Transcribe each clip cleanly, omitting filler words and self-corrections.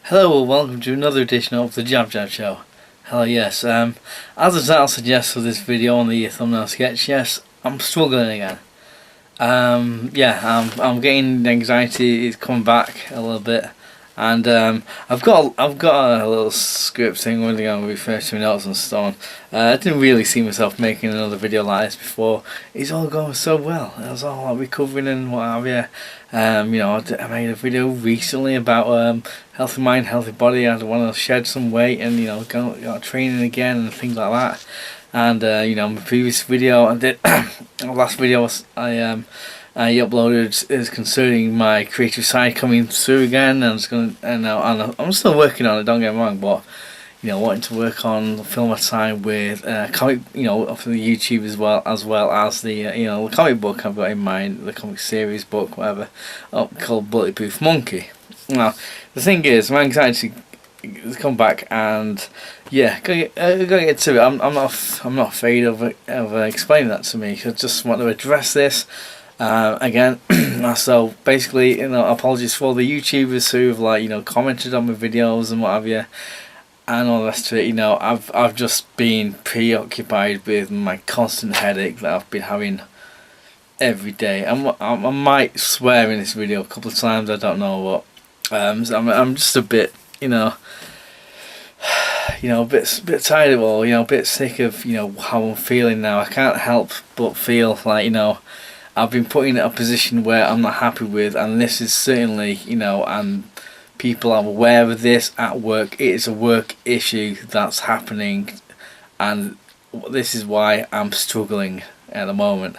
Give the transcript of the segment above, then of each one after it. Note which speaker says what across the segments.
Speaker 1: Hello and welcome to another edition of the JabJab Show. Hello, yes, as the title suggests for this video on the thumbnail sketch, yes, I'm struggling again. I'm getting anxiety, it's coming back a little bit, and I've got a little script thing where I'm going to refer to my notes and so on. I didn't really see myself making another video like this before. It's all going so well. It was all like recovering and what have you. I made a video recently about healthy mind, healthy body. I want to shed some weight and go training again and things like that. And my previous video I did, last video I uploaded is concerning my creative side coming through again, and I'm still working on it. Don't get me wrong, but wanting to work on film my time with comic, for the YouTube as well as the the comic book I've got in mind, the comic series book, whatever, called Bulletproof Monkey. Now the thing is, my anxiety has come back, and yeah, gotta get to it. I'm not afraid of explaining that to me. I just want to address this again. So basically, apologies for the YouTubers who have commented on my videos and what have you, and all the rest of it. I've just been preoccupied with my constant headache that I've been having every day. I might swear in this video a couple of times, I don't know what. So I'm just a bit a bit tired of it all, a bit sick of how I'm feeling now. I can't help but feel like I've been put in a position where I'm not happy with, and this is certainly and people are aware of this at work. It is a work issue that's happening, and this is why I'm struggling at the moment.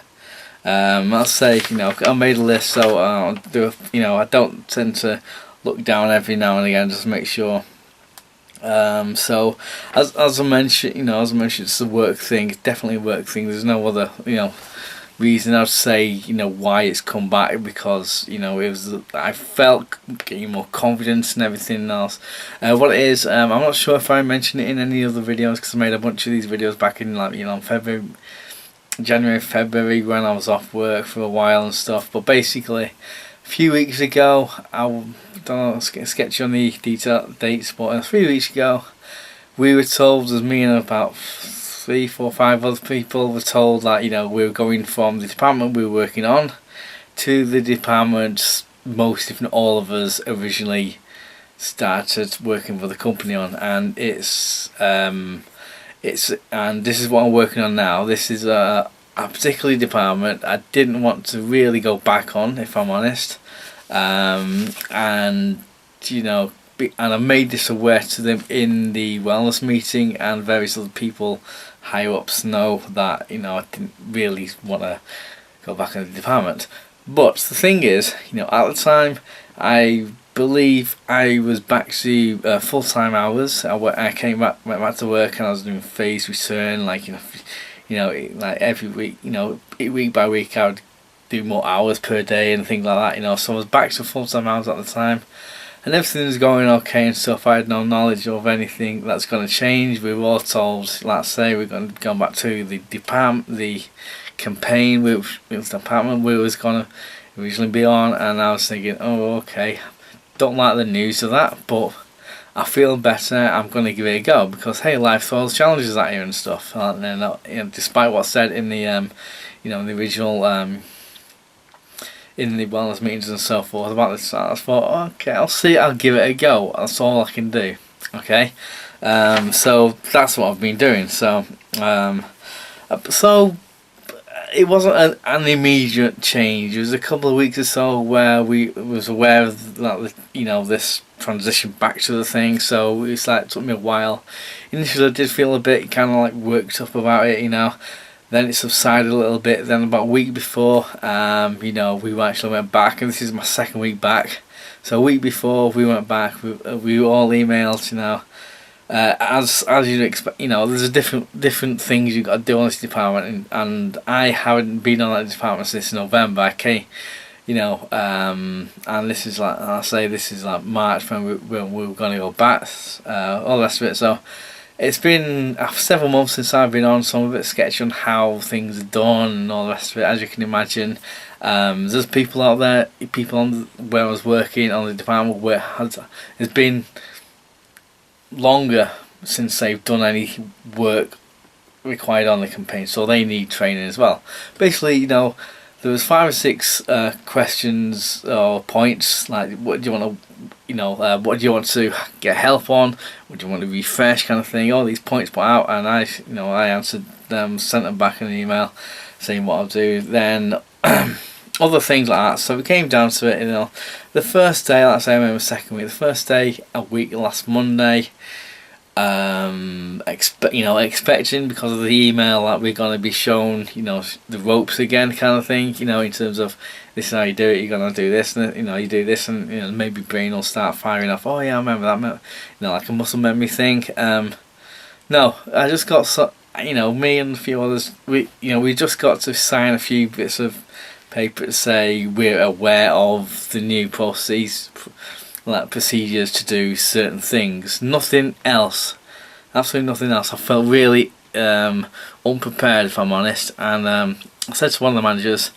Speaker 1: I'll say I made a list, so I'll do I don't tend to look down every now and again just to make sure. So as I mentioned, it's a work thing. It's definitely a work thing. There's no other reason I'd say why it's come back, because I felt getting more confidence and everything else. What it is, I'm not sure if I mentioned it in any other videos, because I made a bunch of these videos back in January, February, when I was off work for a while and stuff. But basically, a few weeks ago, I don't know, sketchy on the detailed dates, but 3 weeks ago, we were told, as me and about 3, 4, 5 other people were told that we were going from the department we were working on to the department most, if not all of us, originally started working for the company on, and this is what I'm working on now. This is a particular department I didn't want to really go back on, if I'm honest, and I made this aware to them in the wellness meeting, and various other people higher ups know that I didn't really want to go back in the department. But the thing is, at the time, I believe I was back to full-time hours. I went back to work, and I was doing phase return, like every week, week by week I would do more hours per day and things like that. So I was back to full-time hours at the time, and everything was going okay and stuff. I had no knowledge of anything that's going to change. We were all told, let's say, we're going to go back to the department, the campaign, which was the department we was going to originally be on. And I was thinking, oh, okay, don't like the news of that, but I feel better. I'm going to give it a go, because hey, life throws challenges at you and stuff. And then, despite what's said in the the original in the wellness meetings and so forth about this, I thought, okay, I'll give it a go. That's all I can do. Okay, so that's what I've been doing. So it wasn't an immediate change. It was a couple of weeks or so where we was aware of that, this transition back to the thing. So it took me a while. Initially I did feel a bit kind of worked up about it, Then it subsided a little bit. Then about a week before, we actually went back, and this is my second week back. So a week before we went back, we all emailed, as you'd expect. There's a different things you got to do on this department, and I haven't been on that department since November. I came, and this is this is March when we were going to go back. All the rest of it. So it's been several months since I've been on, so I'm a bit sketchy on how things are done and all the rest of it. As you can imagine, there's people out there, people on where I was working on the department where there's been longer since they've done any work required on the campaign, so they need training as well. Basically, you know, there was 5 or 6 questions or points, like what do you want to, you know, what do you want to get help on, what do you want to refresh, kind of thing. All these points put out, and I answered them, sent them back an email saying what I'll do. Then other things like that. So we came down to it, you know, the first day, let's say I remember second week, the first day, a week last Monday, expecting, because of the email, that we're going to be shown, you know, the ropes again, kind of thing, you know, in terms of this is how you do it, you're going to do this, and you know, you do this, and you know, maybe brain will start firing off, oh yeah, I remember that, you know, like a muscle memory thing. No, I just got, you know, me and a few others, we just got to sign a few bits of paper to say we're aware of the new processes, like procedures to do certain things. Nothing else, absolutely nothing else. I felt really unprepared, if I'm honest, and I said to one of the managers,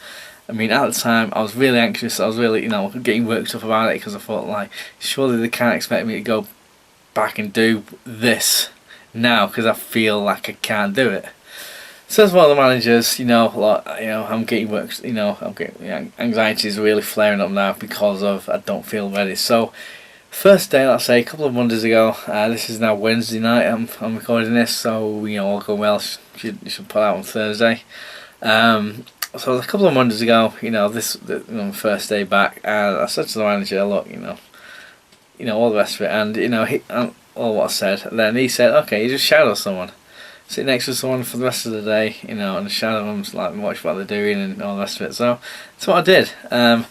Speaker 1: I mean, at the time I was really anxious, I was really, you know, getting worked up about it, because I thought, like, surely they can't expect me to go back and do this now, because I feel like I can't do it. So as one of the managers, you know, like, you know, I'm getting work, you know, anxiety is really flaring up now because of I don't feel ready. So first day, let's say a couple of Mondays ago, this is now Wednesday night, I'm recording this, so you know, all going well, should put out on Thursday. So a couple of Mondays ago, you know, first day back, and I said to the manager, look, you know, all the rest of it, and you know, all what I said, and then he said, okay, you just shadow someone. Sit next to someone for the rest of the day, you know, and shadow them, like watch what they're doing and all the rest of it. So that's what I did. I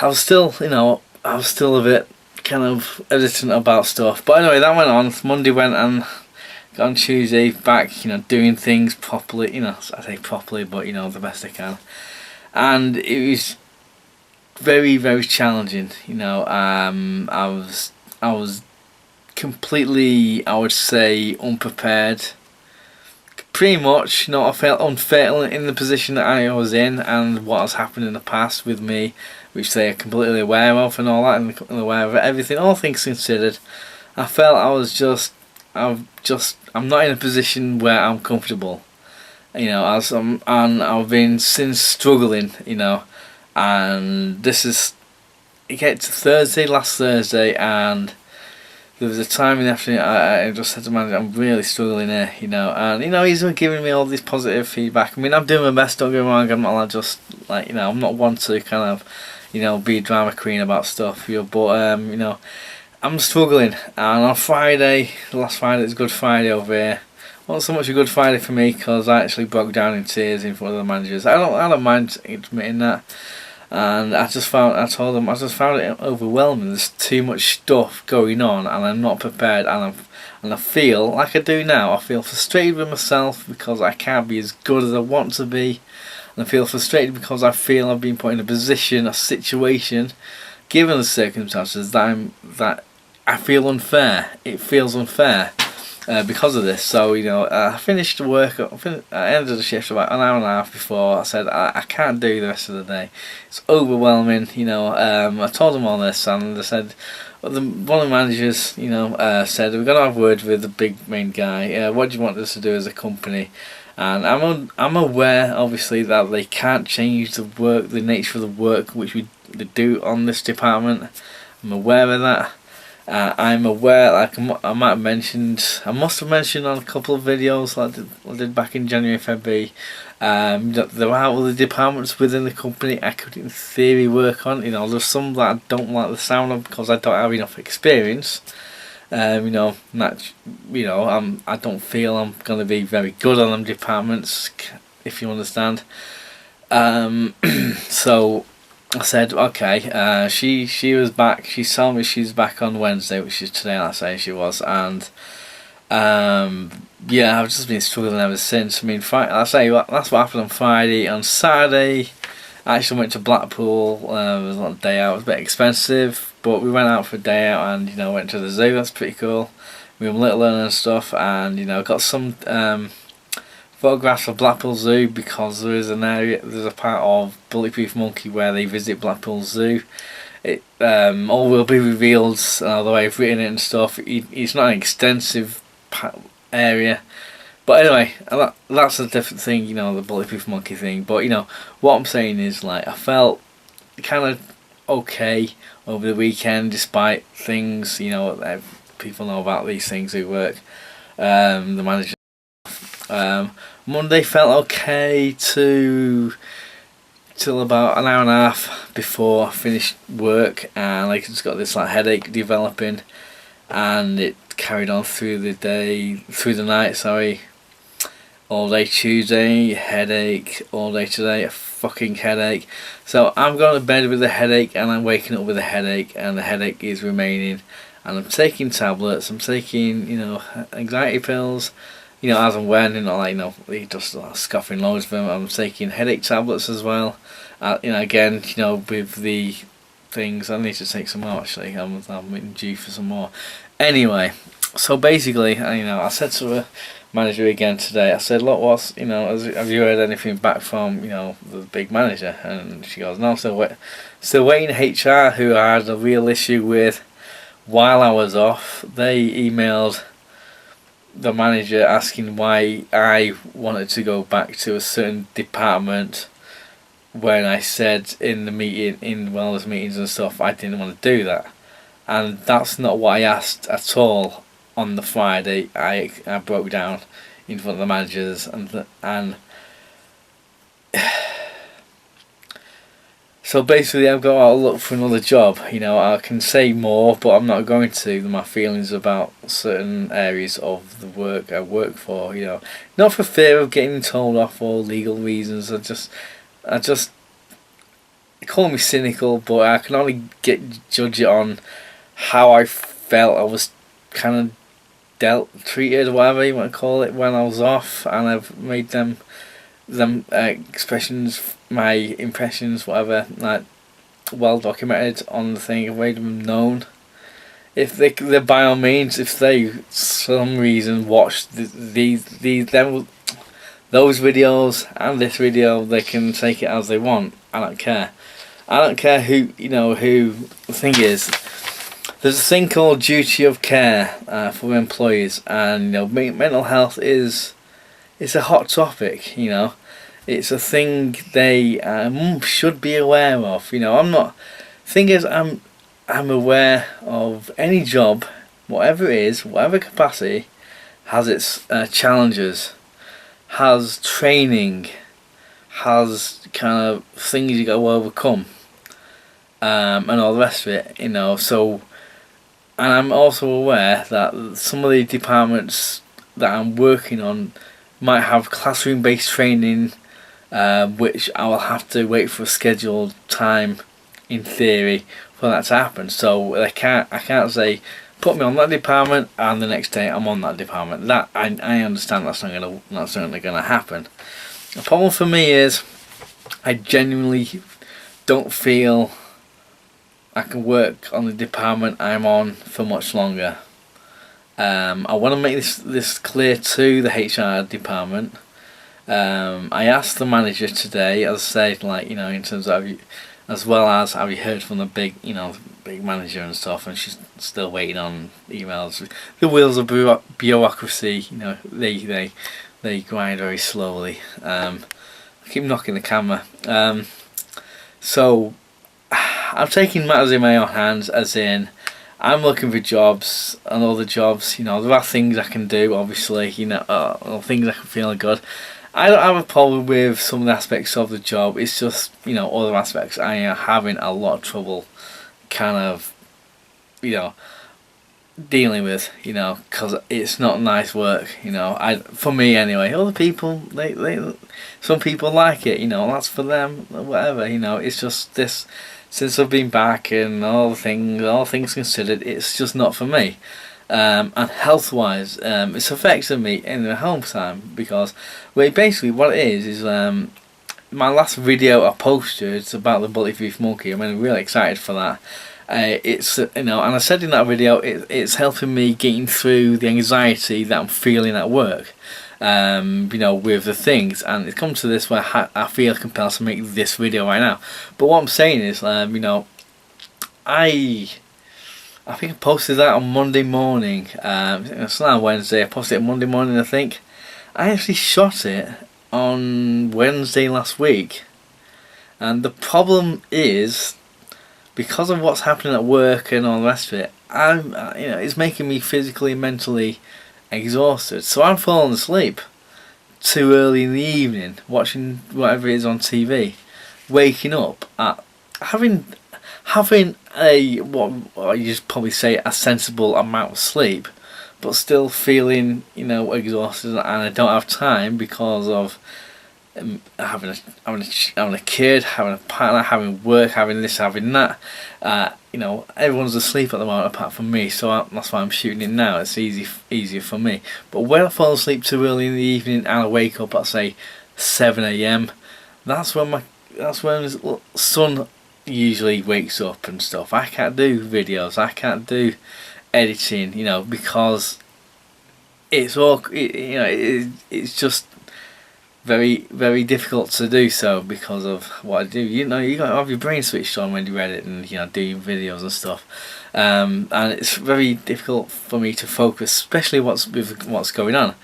Speaker 1: was still, you know, a bit kind of hesitant about stuff. But anyway, that went on. Monday went, and got on Tuesday back, you know, doing things properly. You know, I say properly, but you know, the best I can. And it was very, very challenging. You know, I was completely, I would say, unprepared. Pretty much, you know, I felt unfair in the position that I was in and what has happened in the past with me, which they are completely aware of and all that, and aware of everything, all things considered. I felt I'm not in a position where I'm comfortable, you know, and I've been since struggling, you know, and it gets to last Thursday, and there was a time in the afternoon I just said to the manager, I'm really struggling here, you know, and you know, he's been giving me all this positive feedback. I mean, I'm doing my best, don't get me wrong, I'm not like just like, you know, I'm not one to kind of, you know, be a drama queen about stuff, you know, but you know, I'm struggling. And on Friday, last Friday, it's Good Friday over here. Not so much a Good Friday for me, because I actually broke down in tears in front of the managers. I don't mind admitting that. And I told them I just found it overwhelming. There's too much stuff going on, and I'm not prepared, and I feel like I do now. I feel frustrated with myself because I can't be as good as I want to be, and I feel frustrated because I feel I've been put in a situation, given the circumstances, that I feel unfair. It feels unfair. Because of this. So you know, I finished work. I ended the shift about an hour and a half before. I said I can't do the rest of the day. It's overwhelming. You know, I told them all this, and they said, one of the managers, you know, said we're gonna have words with the big main guy. What do you want us to do as a company? And I'm aware, obviously, that they can't change the nature of the work which they do on this department. I'm aware of that. I'm aware, like I must have mentioned on a couple of videos like I did back in January, February, that there are other departments within the company I could in theory work on. You know, there's some that I don't like the sound of because I don't have enough experience. You know, I don't feel I'm going to be very good on them departments, if you understand. So I said, okay, she was back, she told me she's back on Wednesday, which is today, I say she was, and yeah, I've just been struggling ever since. I mean, that's what happened on Friday. On Saturday, I actually went to Blackpool. It was on a day out, it was a bit expensive, but we went out for a day out and, you know, went to the zoo, that's pretty cool. We were little and stuff, and, you know, got some photographs of Blackpool Zoo, because there's a part of Bulletproof Monkey where they visit Blackpool Zoo, it all will be revealed the way I've written it and stuff. It's not an extensive area, but anyway, that's a different thing, you know, the bulletproof monkey thing. But you know, what I'm saying is, like, I felt kind of okay over the weekend, despite things, you know, people know about these things who work. The manager. Monday felt okay till about an hour and a half before I finished work, and I just got this like headache developing, and it carried on through the night. Sorry, all day Tuesday, headache. All day today, a fucking headache. So I'm going to bed with a headache, and I'm waking up with a headache, and the headache is remaining. And I'm taking tablets. I'm taking, you know, anxiety pills, you know, as and when, you know, like, you know, just scoffing loads of them. I'm taking headache tablets as well. You know, again, you know, with the things, I need to take some more actually. I'm due for some more. Anyway, so basically, you know, I said to the manager again today, I said, look, you know, have you heard anything back from, you know, the big manager? And she goes, no, still waiting. HR, who I had a real issue with while I was off, they emailed the manager asking why I wanted to go back to a certain department when I said in the meeting, in wellness meetings and stuff, I didn't want to do that. And that's not what I asked at all on the Friday. I broke down in front of the managers and so basically I've got to look for another job. You know, I can say more, but I'm not going to. My feelings about certain areas of the work I work for, you know, not for fear of getting told off for legal reasons. I just call me cynical, but I can only judge it on how I felt I was kind of treated, whatever you want to call it, when I was off, and I've made them expressions, my impressions, whatever, like, well documented on the thing. I've made them known. If they by all means, if they for some reason watch those videos and this video, they can take it as they want. I don't care. I don't care who, you know, who. The thing is, there's a thing called duty of care for employees, and you know, mental health is a hot topic. You know, it's a thing they should be aware of. You know, I'm not. Thing is, I'm aware of any job, whatever it is, whatever capacity, has its challenges, has training, has kind of things you got to overcome, and all the rest of it. You know, so. And I'm also aware that some of the departments that I'm working on might have classroom-based training, which I will have to wait for a scheduled time, in theory, for that to happen. So I can't say put me on that department and the next day I'm on that department. That I understand that's not gonna happen. The problem for me is I genuinely don't feel I can work on the department I'm on for much longer. I want to make this clear to the HR department. I asked the manager today, as I said, like, you know, in terms of as well as have you heard from the big manager and stuff, and she's still waiting on emails. The wheels of bureaucracy, you know, they grind very slowly. I keep knocking the camera. So I'm taking matters in my own hands, as in I'm looking for jobs, and all the jobs, you know, there are things I can do, obviously, you know, things I can feel good. I don't have a problem with some of the aspects of the job. It's just, you know, other aspects I am having a lot of trouble kind of, you know, dealing with, you know, because it's not nice work, you know. For me anyway. Other people, some people like it, you know, that's for them, whatever, you know. It's just this. Since I've been back and all things considered, it's just not for me. And health-wise, it's affected me in the home time, because basically what it is my last video I posted about the bulletproof monkey. I'm really excited for that. It's you know, and I said in that video, it's helping me getting through the anxiety that I'm feeling at work. You know, with the things, and it comes to this where I feel compelled to make this video right now. But what I'm saying is, you know, I think I posted that on Monday morning. It's not Wednesday. I posted it Monday morning, I think. I actually shot it on Wednesday last week, and the problem is, because of what's happening at work and all the rest of it, it's making me physically and mentally exhausted. So I'm falling asleep too early in the evening, watching whatever it is on TV, waking up at having a what you just probably say a sensible amount of sleep, but still feeling exhausted, and I don't have time because of having a kid, having a partner, having work, having this, having that. Everyone's asleep at the moment apart from me, so that's why I'm shooting it now. It's easier for me. But when I fall asleep too early in the evening and I wake up at say 7 a.m, that's when the sun usually wakes up and stuff. I can't do videos, I can't do editing, because it's all it's just very, very difficult to do so because of what I do. You gotta have your brain switched on when you edit and doing videos and stuff, and it's very difficult for me to focus, especially with what's going on.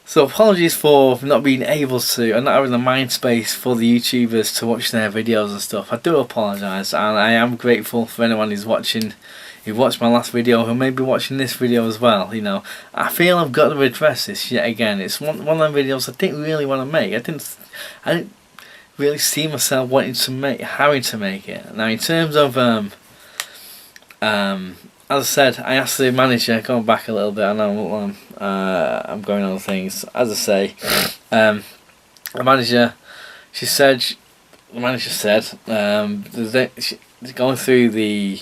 Speaker 1: So apologies for not being able to and not having the mind space for the YouTubers to watch their videos and stuff. I do apologise, and I am grateful for anyone who's watching, who watched my last video, who may be watching this video as well. I feel I've got to address this yet again. It's one of them videos I didn't really want to make. I didn't really see myself having to make it. Now in terms of as I said, I asked the manager, going back a little bit, I know I'm going on things. As I say, the manager said, she's going through the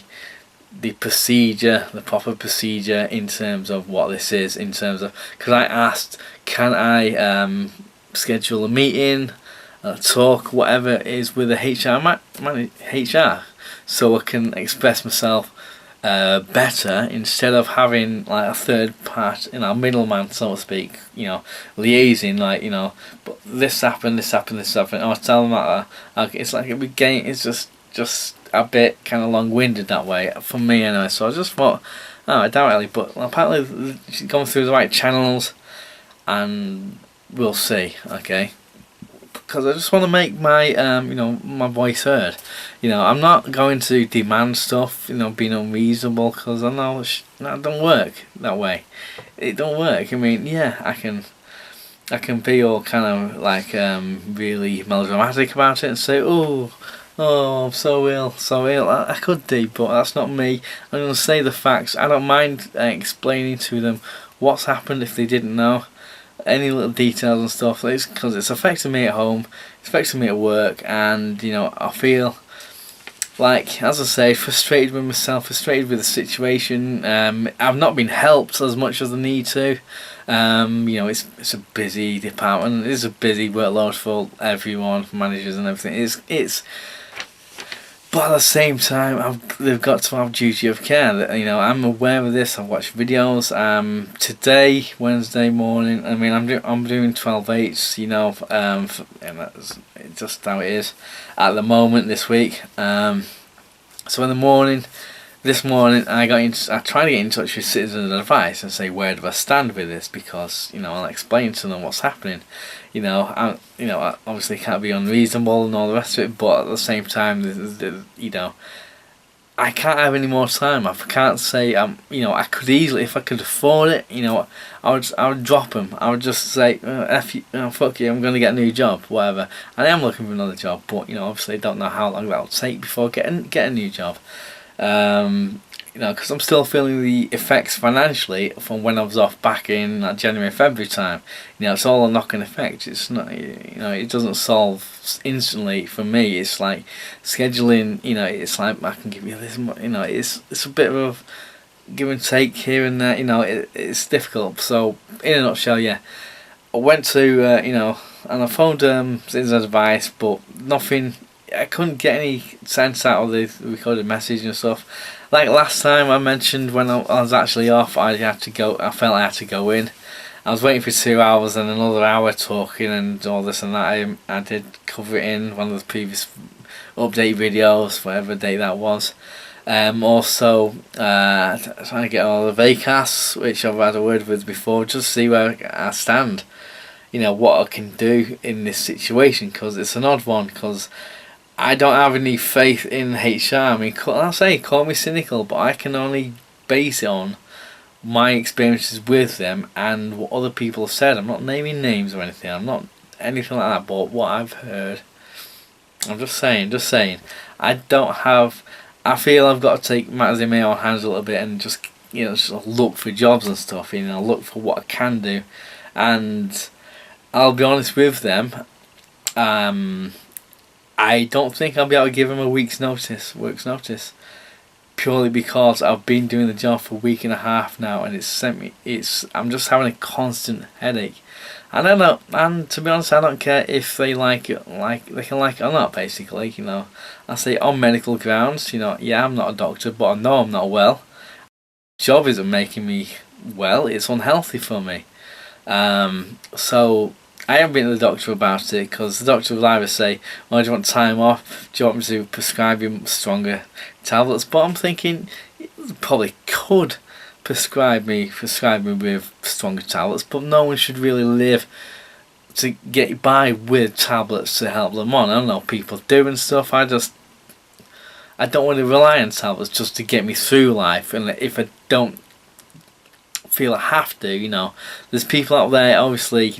Speaker 1: procedure, the proper procedure in terms of what this is, in terms of, because I asked, can I schedule a meeting, talk, whatever it is, with the HR, so I can express myself better, instead of having like a third part, middleman, so to speak, liaising, but this happened, I was telling them that it's like it's just a bit kind of long-winded that way for me anyway. So I just thought, I doubt really, but apparently she's gone through the right channels, and we'll see. Okay, because I just want to make my my voice heard. I'm not going to demand stuff, being unreasonable, because I know that don't work that way. It don't work. I mean, yeah, I can be all kind of like really melodramatic about it and say, oh, I'm so ill. I could do, but that's not me. I'm going to say the facts. I don't mind explaining to them what's happened if they didn't know any little details and stuff. Because it's affecting me at home, it's affecting me at work, and I feel like, as I say, frustrated with myself, frustrated with the situation. I've not been helped as much as I need to. It's a busy department. It's a busy workload for everyone, for managers and everything. It's but at the same time, they've got to have duty of care. I'm aware of this. I've watched videos. Today, Wednesday morning, I'm doing 12/8s. And that's just how it is at the moment this week. So in the morning, this morning, I tried to get in touch with Citizen Advice and say, where do I stand with this? Because I'll explain to them what's happening. I obviously can't be unreasonable and all the rest of it, but at the same time, I can't have any more time. I can't say I could easily, if I could afford it, I would drop them. I would just say, F you, fuck you, I'm going to get a new job, whatever. And I am looking for another job, but obviously I don't know how long that'll take before I get a new job. Because I'm still feeling the effects financially from when I was off back in January, February time. It's all a knock-on effect. It's not, it doesn't solve instantly for me. It's like scheduling. It's like, I can give you this. It's a bit of give and take here and there. It's difficult. So in a nutshell, yeah, I went to and I phoned Citizen's Advice, but nothing. I couldn't get any sense out of the recorded message and stuff. Like last time I mentioned, when I was actually off, I had to go. I felt I had to go in. I was waiting for 2 hours and another hour talking and all this and that. I did cover it in one of the previous update videos, whatever day that was. Also, trying to get all the VCAS, which I've had a word with before, just to see where I stand. You know, what I can do in this situation, because it's an odd one, because I don't have any faith in HR. I mean, I'll say, call me cynical, but I can only base it on my experiences with them and what other people have said. I'm not naming names or anything. I'm not anything like that. But what I've heard, I'm just saying. I don't have. I feel I've got to take matters in my own hands a little bit and just just look for jobs and stuff. Look for what I can do, and I'll be honest with them. I don't think I'll be able to give them a week's notice, purely because I've been doing the job for a week and a half now, and I'm just having a constant headache. I don't know, and to be honest, I don't care if they like it, they can like it or not. Basically, I say on medical grounds. Yeah, I'm not a doctor, but I know I'm not well. Job isn't making me well. It's unhealthy for me. So I haven't been to the doctor about it, because the doctor will either say, "Well, do you want time off? Do you want me to prescribe you stronger tablets?" But I'm thinking, you probably could prescribe me with stronger tablets, but no one should really live to get by with tablets to help them on. I don't know, people doing stuff. I don't want to rely on tablets just to get me through life, and if I don't feel I have to, there's people out there, obviously,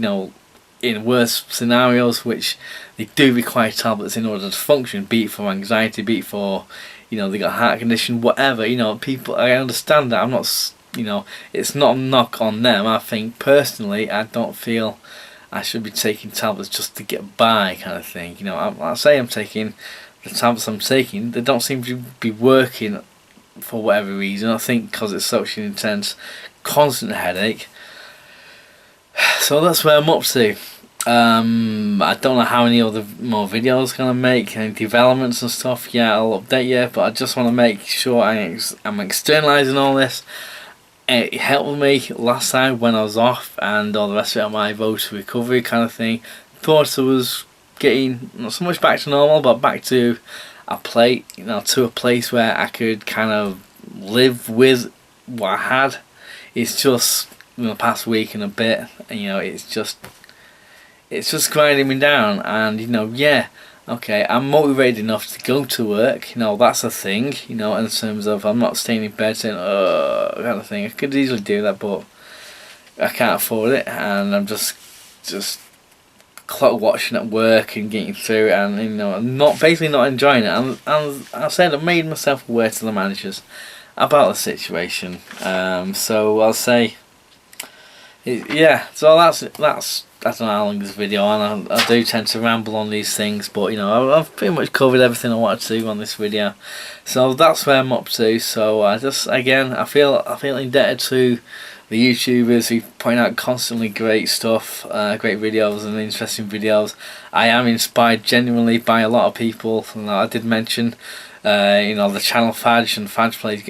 Speaker 1: in worse scenarios, which they do require tablets in order to function, be it for anxiety, be it for, they got a heart condition, whatever, people, I understand that. I'm not, it's not a knock on them. I think, personally, I don't feel I should be taking tablets just to get by, kind of thing. I say I'm taking the tablets I'm taking, they don't seem to be working for whatever reason. I think because it's such an intense, constant headache. So that's where I'm up to. I don't know how many other more videos I'm gonna make, any developments and stuff. Yeah, I'll update you, but I just want to make sure I'm externalizing all this. It helped me last time when I was off, and all the rest of it on my vote recovery kind of thing. Thought I was getting not so much back to normal, but back to a place where I could kind of live with what I had. It's just the past week and a bit, it's just grinding me down, and yeah, okay, I'm motivated enough to go to work, that's a thing, in terms of I'm not staying in bed saying kind of thing. I could easily do that, but I can't afford it, and I'm just clock watching at work and getting through it, and I'm not enjoying it, and I said I made myself aware to the managers about the situation. So I'll say, yeah. So that's I don't know how long this video, and I do tend to ramble on these things, but I've pretty much covered everything I wanted to on this video. So that's where I'm up to. So I feel indebted to the YouTubers who point out constantly great stuff, great videos and interesting videos. I am inspired genuinely by a lot of people. I did mention, the channel Fadge and Fadge plays,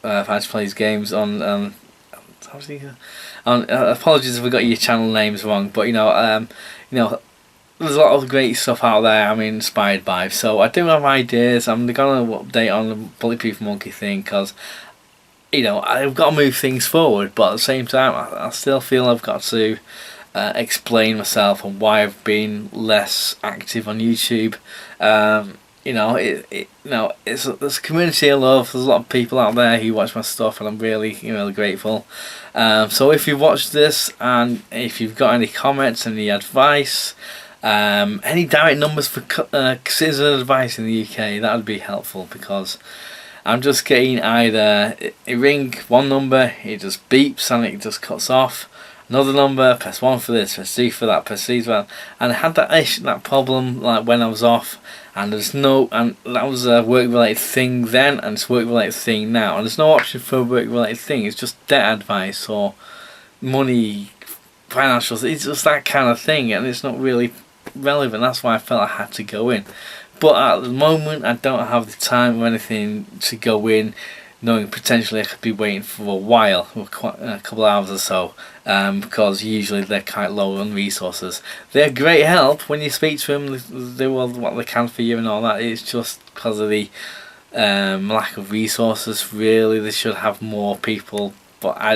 Speaker 1: Fadge plays games on. Apologies if I got your channel names wrong, but there's a lot of great stuff out there I'm inspired by. So I do have ideas. I'm gonna update on the Bulletproof Monkey thing, because I've got to move things forward, but at the same time I still feel I've got to explain myself and why I've been less active on YouTube. It's a community I love. There's a lot of people out there who watch my stuff, and I'm really grateful. So if you watched this, and if you've got any comments, any advice, any direct numbers for citizen advice in the UK, that would be helpful, because I'm just getting either it ring one number, it just beeps and it just cuts off. Another number, press 1 for this, press 2 for that, press 3 for that. And I had that problem like when I was off, and and that was a work-related thing then, and it's a work-related thing now. And there's no option for a work-related thing. It's just debt advice or money, financials. It's just that kind of thing, and it's not really relevant. That's why I felt I had to go in. But at the moment, I don't have the time or anything to go in, knowing potentially I could be waiting for a while, or a couple of hours or so, because usually they're quite low on resources. They're great help when you speak to them, they do what they can for you and all that. It's just because of the lack of resources. Really, they should have more people, but I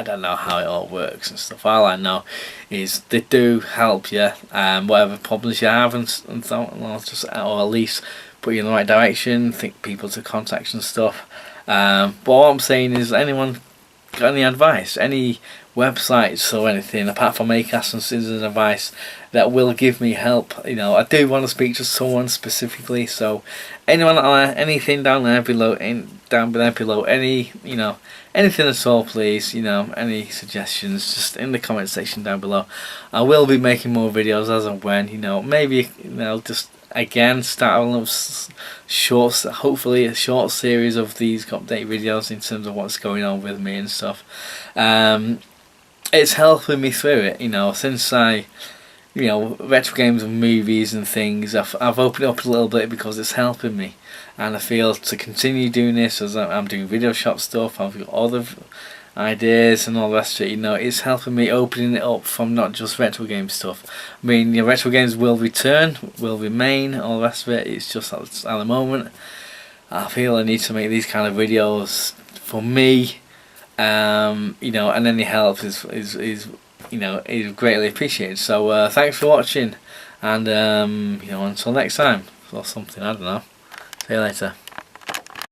Speaker 1: don't know how it all works and stuff. All I know is they do help you, whatever problems you have and so on, just, or at least put you in the right direction, think people to contact and stuff. But what I'm saying is, anyone got any advice, any websites or anything apart from Acast and Scissors advice that will give me help? You know, I do want to speak to someone specifically, so anyone out there, anything down there below, any, you know, anything at all, please, you know, any suggestions, just in the comment section down below. I will be making more videos as and when, you know, maybe, you know, just again start a little short, hopefully a short series of these update videos in terms of what's going on with me and stuff. It's helping me through it, you know, since I, you know, retro games and movies and things, I've opened up a little bit because it's helping me, and I feel to continue doing this as I'm doing video shop stuff. I've got other ideas and all the rest of it, you know, it's helping me opening it up from not just retro game stuff. I mean, your retro games will return, will remain, all the rest of it. It's just at the moment I feel I need to make these kind of videos for me, you know, and any help is you know, is greatly appreciated. So thanks for watching, and you know, until next time or something, I don't know. See you later.